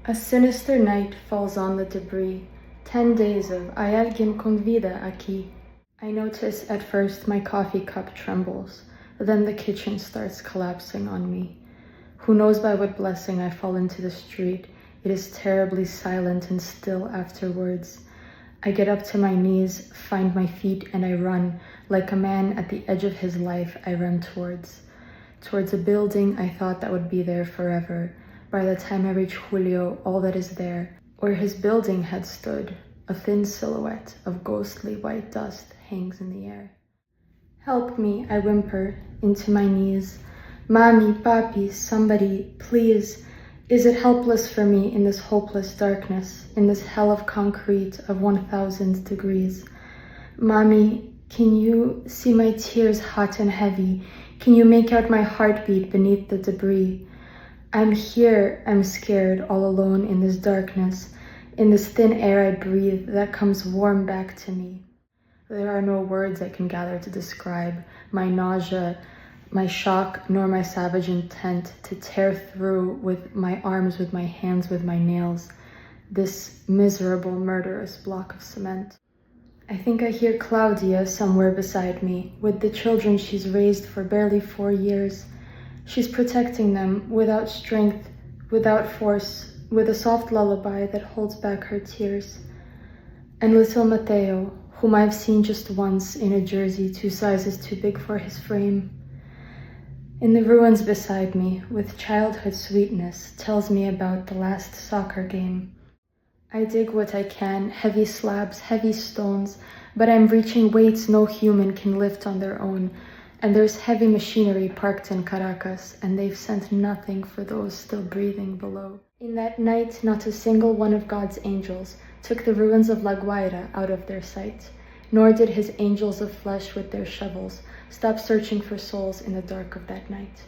A sinister night falls on the debris. 10 days of "Hay alguien con vida aquí." I notice at first my coffee cup trembles, then the kitchen starts collapsing on me. Who knows by what blessing I fall into the street. It is terribly silent and still afterwards. I get up to my knees, find my feet, and I run. Like a man at the edge of his life, I run towards a building I thought that would be there forever. By the time I reach Julio, all that is there, where his building had stood, a thin silhouette of ghostly white dust hangs in the air. "Help me," I whimper, into my knees. "Mami, papi, somebody, please. Is it helpless for me in this hopeless darkness, in this hell of concrete of 1,000 degrees? Mami, can you see my tears hot and heavy? Can you make out my heartbeat beneath the debris? I'm here, I'm scared, all alone in this darkness, in this thin air I breathe that comes warm back to me. There are no words I can gather to describe my nausea, my shock, nor my savage intent to tear through with my arms, with my hands, with my nails, this miserable, murderous block of cement. I think I hear Claudia somewhere beside me, with the children she's raised for barely 4 years. She's protecting them without strength, without force, with a soft lullaby that holds back her tears. And little Mateo, whom I've seen just once in a jersey 2 sizes too big for his frame. In the ruins beside me, with childhood sweetness, tells me about the last soccer game. I dig what I can, heavy slabs, heavy stones, but I'm reaching weights no human can lift on their own. And there's heavy machinery parked in Caracas, and they've sent nothing for those still breathing below. In that night, not a single one of God's angels took the ruins of La Guaira out of their sight, nor did his angels of flesh with their shovels stop searching for souls in the dark of that night.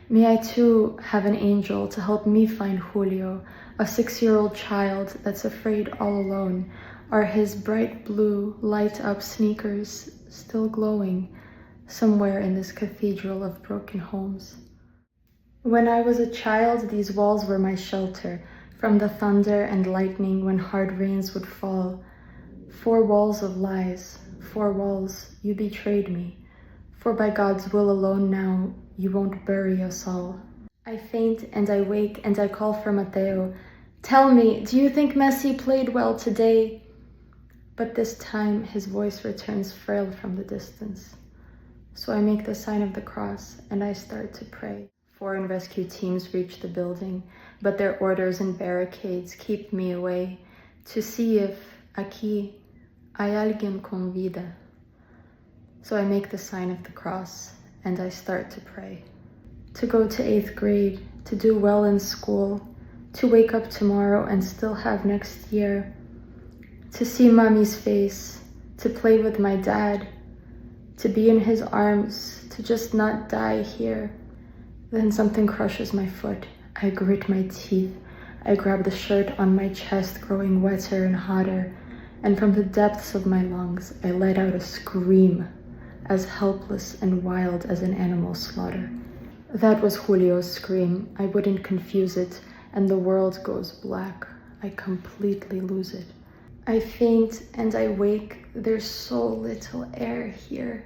May I too have an angel to help me find Julio, a 6-year-old child that's afraid all alone. Are his bright blue, light-up sneakers still glowing somewhere in this cathedral of broken homes? When I was a child, these walls were my shelter from the thunder and lightning when hard rains would fall. 4 walls of lies, 4 walls, you betrayed me. For by God's will alone now, you won't bury us all. I faint and I wake and I call for Mateo. "Tell me, do you think Messi played well today?" But this time his voice returns frail from the distance. So I make the sign of the cross and I start to pray. Foreign rescue teams reach the building, but their orders and barricades keep me away to see if aquí hay alguien con vida. So I make the sign of the cross and I start to pray. To go to 8th grade, to do well in school, to wake up tomorrow and still have next year, to see Mommy's face, to play with my dad, to be in his arms, to just not die here. Then something crushes my foot. I grit my teeth. I grab the shirt on my chest, growing wetter and hotter, and from the depths of my lungs, I let out a scream, as helpless and wild as an animal slaughter. That was Julio's scream. I wouldn't confuse it, and the world goes black. I completely lose it. I faint and I wake. There's so little air here.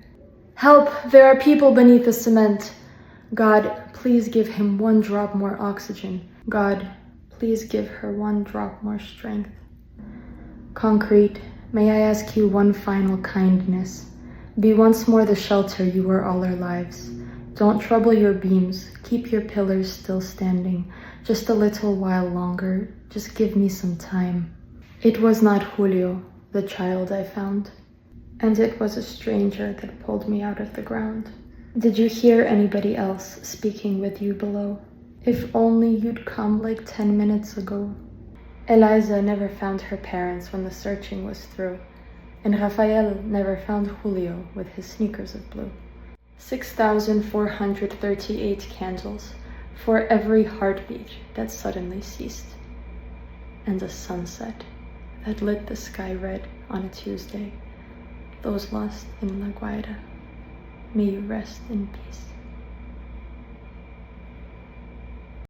"Help! There are people beneath the cement." God, please give him 1 drop more oxygen. God, please give her 1 drop more strength. Concrete, may I ask you one final kindness? Be once more the shelter you were all our lives. Don't trouble your beams. Keep your pillars still standing. Just a little while longer. Just give me some time. It was not Julio, the child I found. And it was a stranger that pulled me out of the ground. Did you hear anybody else speaking with you below? If only you'd come like 10 minutes ago. Eliza never found her parents when the searching was through, and Rafael never found Julio with his sneakers of blue. 6,438 candles for every heartbeat that suddenly ceased, and a sunset that lit the sky red on a Tuesday. Those lost in La Guaira, may you rest in peace.